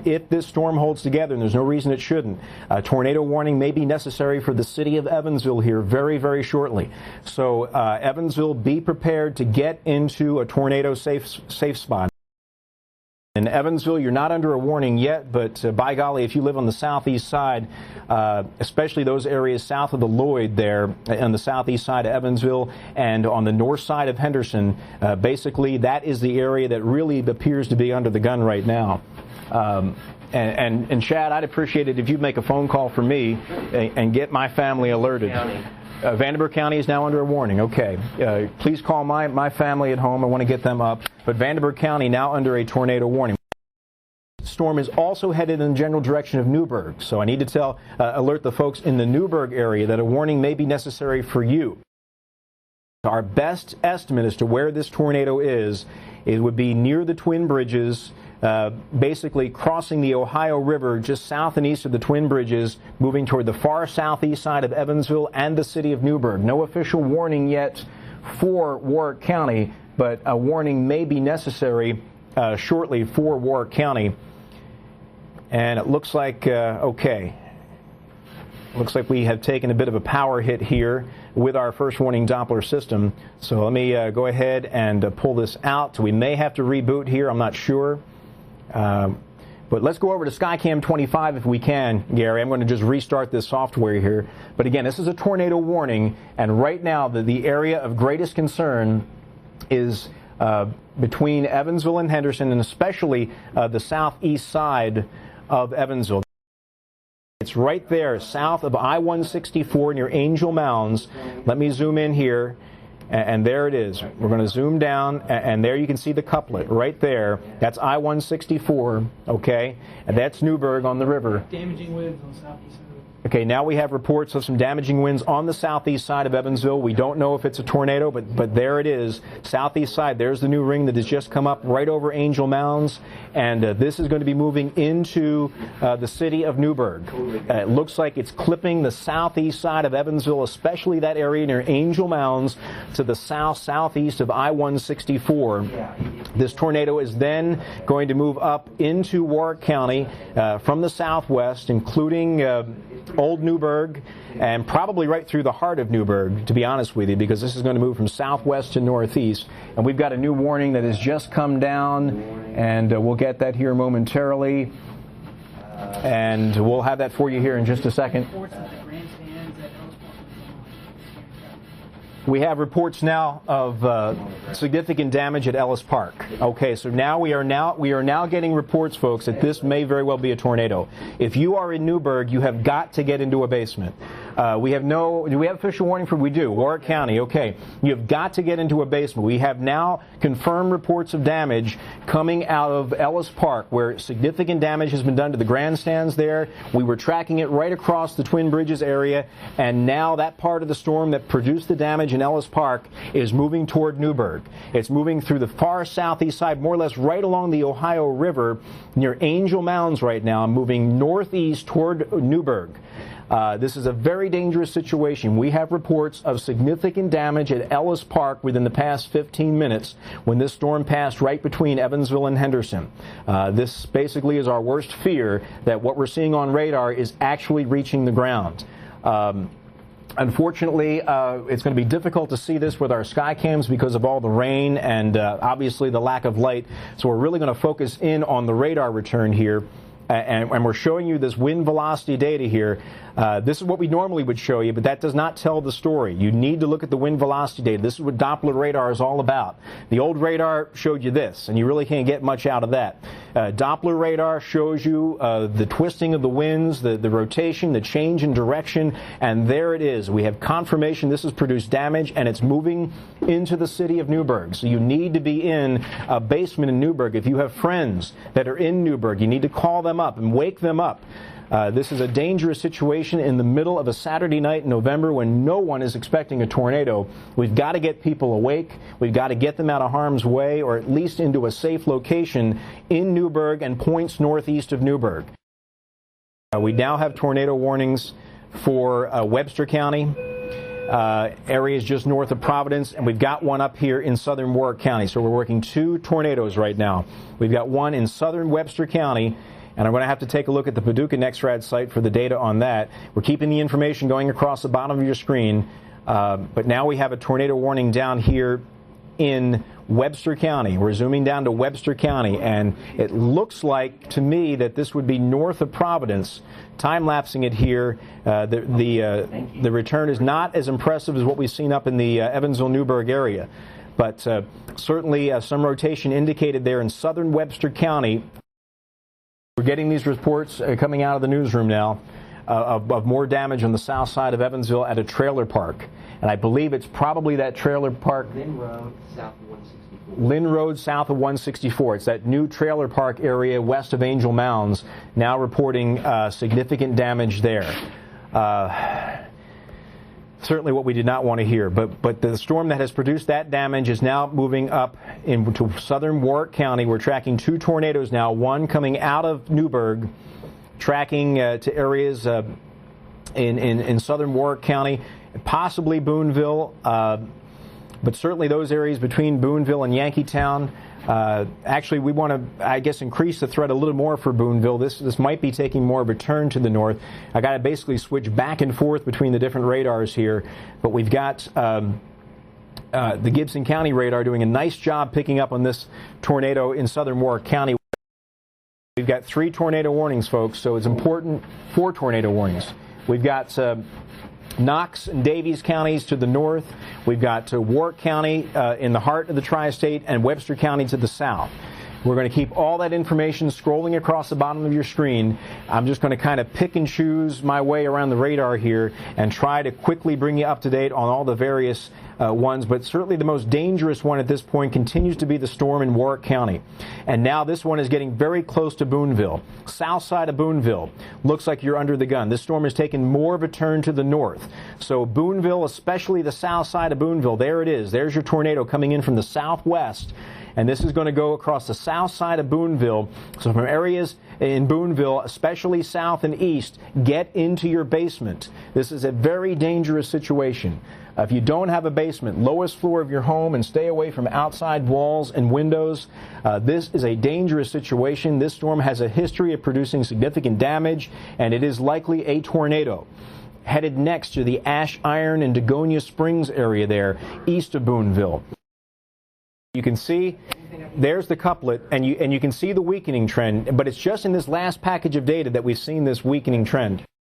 If this storm holds together, and there's no reason it shouldn't, a tornado warning may be necessary for the city of Evansville here very, very shortly. So Evansville, be prepared to get into a tornado safe spot. In Evansville, you're not under a warning yet, but by golly, if you live on the southeast side, especially those areas south of the Lloyd there on the southeast side of Evansville and on the north side of Henderson, basically that is the area that really appears to be under the gun right now. And Chad, I'd appreciate it if you'd make a phone call for me and get my family alerted. Vanderburgh County is now under a warning. Okay. Please call my family at home. I want to get them up. But Vanderburgh County now under a tornado warning. The storm is also headed in the general direction of Newburgh. So I need to alert the folks in the Newburgh area that a warning may be necessary for you. Our best estimate as to where this tornado is, it would be near the Twin Bridges, basically crossing the Ohio River just south and east of the Twin Bridges, moving toward the far southeast side of Evansville and the city of Newburgh. No official warning yet for Warwick County, but a warning may be necessary shortly for Warwick County. And it looks like, okay, looks like we have taken a bit of a power hit here with our first warning Doppler system. So let me go ahead and pull this out. So we may have to reboot here. I'm not sure. But let's go over to Skycam 25 if we can, Gary. I'm going to just restart this software here. But again, this is a tornado warning, and right now the area of greatest concern is between Evansville and Henderson, and especially the southeast side of Evansville. It's right there south of I-164 near Angel Mounds. Let me zoom in here. And there it is. We're going to zoom down, and there you can see the couplet right there. That's I-164, okay? And that's Newburgh on the river. Damaging winds on the southeast side. Okay, now we have reports of some damaging winds on the southeast side of Evansville. We don't know if it's a tornado, but there it is. Southeast side, there's the new ring that has just come up right over Angel Mounds. And this is going to be moving into the city of Newburgh. It looks like it's clipping the southeast side of Evansville, especially that area near Angel Mounds to the southeast of I-164. This tornado is then going to move up into Warwick County from the southwest, including Old Newburgh, and probably right through the heart of Newburgh, to be honest with you, because this is going to move from southwest to northeast. And we've got a new warning that has just come down, and we'll get that here momentarily. And we'll have that for you here in just a second. We have reports now of significant damage at Ellis Park. Okay, so now we are now getting reports, folks, that this may very well be a tornado. If you are in Newburgh, you have got to get into a basement. Do we have official warning for? We do. Warwick County. Okay, you have got to get into a basement. We have now confirmed reports of damage coming out of Ellis Park, where significant damage has been done to the grandstands there. We were tracking it right across the Twin Bridges area, and now that part of the storm that produced the damage in Ellis Park is moving toward Newburgh. It's moving through the far southeast side, more or less right along the Ohio River near Angel Mounds right now, moving northeast toward Newburgh. This is a very dangerous situation. We have reports of significant damage at Ellis Park within the past 15 minutes when this storm passed right between Evansville and Henderson. This basically is our worst fear, that what we're seeing on radar is actually reaching the ground. Unfortunately, it's going to be difficult to see this with our sky cams because of all the rain and obviously the lack of light. So we're really going to focus in on the radar return here. And we're showing you this wind velocity data here. This is what we normally would show you, but that does not tell the story. You need to look at the wind velocity data. This is what Doppler radar is all about. The old radar showed you this, and you really can't get much out of that. Doppler radar shows you the twisting of the winds, the rotation, the change in direction, and there it is. We have confirmation this has produced damage, and it's moving into the city of Newburgh. So you need to be in a basement in Newburgh. If you have friends that are in Newburgh, you need to call them up and wake them up. This is a dangerous situation in the middle of a Saturday night in November when no one is expecting a tornado. We've got to get people awake. We've got to get them out of harm's way, or at least into a safe location in Newburgh and points northeast of Newburgh. We now have tornado warnings for Webster County, areas just north of Providence, and we've got one up here in southern Warwick County. So we're working two tornadoes right now. We've got one in southern Webster County, and I'm going to have to take a look at the Paducah NextRad site for the data on that. We're keeping the information going across the bottom of your screen, but now we have a tornado warning down here in Webster County. We're zooming down to Webster County, and it looks like to me that this would be north of Providence. Time-lapsing it here, the return is not as impressive as what we've seen up in the Evansville-Newburgh area, but certainly some rotation indicated there in southern Webster County. We're getting these reports coming out of the newsroom now of more damage on the south side of Evansville at a trailer park. And I believe it's probably that trailer park. Lynn Road, south of 164. Lynn Road, south of 164. It's that new trailer park area west of Angel Mounds, now reporting significant damage there. Certainly what we did not want to hear. But the storm that has produced that damage is now moving up into southern Warwick County. We're tracking 2 tornadoes now, one coming out of Newburgh, tracking to areas in southern Warwick County, possibly Boonville, but certainly those areas between Boonville and Yankeetown. Actually, we want to, I guess, increase the threat a little more for Boonville. This might be taking more of a turn to the north. I got to basically switch back and forth between the different radars here, but we've got the Gibson County radar doing a nice job picking up on this tornado in southern Warwick County. We've got 3 tornado warnings, folks, so it's important. 4 tornado warnings. We've got Knox and Davies counties to the north. We've got Warwick County in the heart of the tri-state, and Webster County to the south. We're going to keep all that information scrolling across the bottom of your screen. I'm just going to kind of pick and choose my way around the radar here and try to quickly bring you up to date on all the various ones, but certainly the most dangerous one at this point continues to be the storm in Warwick County. And now this one is getting very close to Boonville. South side of Boonville looks like you're under the gun. This storm has taken more of a turn to the north. So Boonville, especially the south side of Boonville, there it is. There's your tornado coming in from the southwest. And this is going to go across the south side of Boonville. So from areas in Boonville, especially south and east, get into your basement. This is a very dangerous situation. If you don't have a basement, lowest floor of your home, and stay away from outside walls and windows. This is a dangerous situation. This storm has a history of producing significant damage, and it is likely a tornado. Headed next to the Ash Iron and Dagonia Springs area there, east of Boonville. You can see there's the couplet, and you can see the weakening trend, but it's just in this last package of data that we've seen this weakening trend.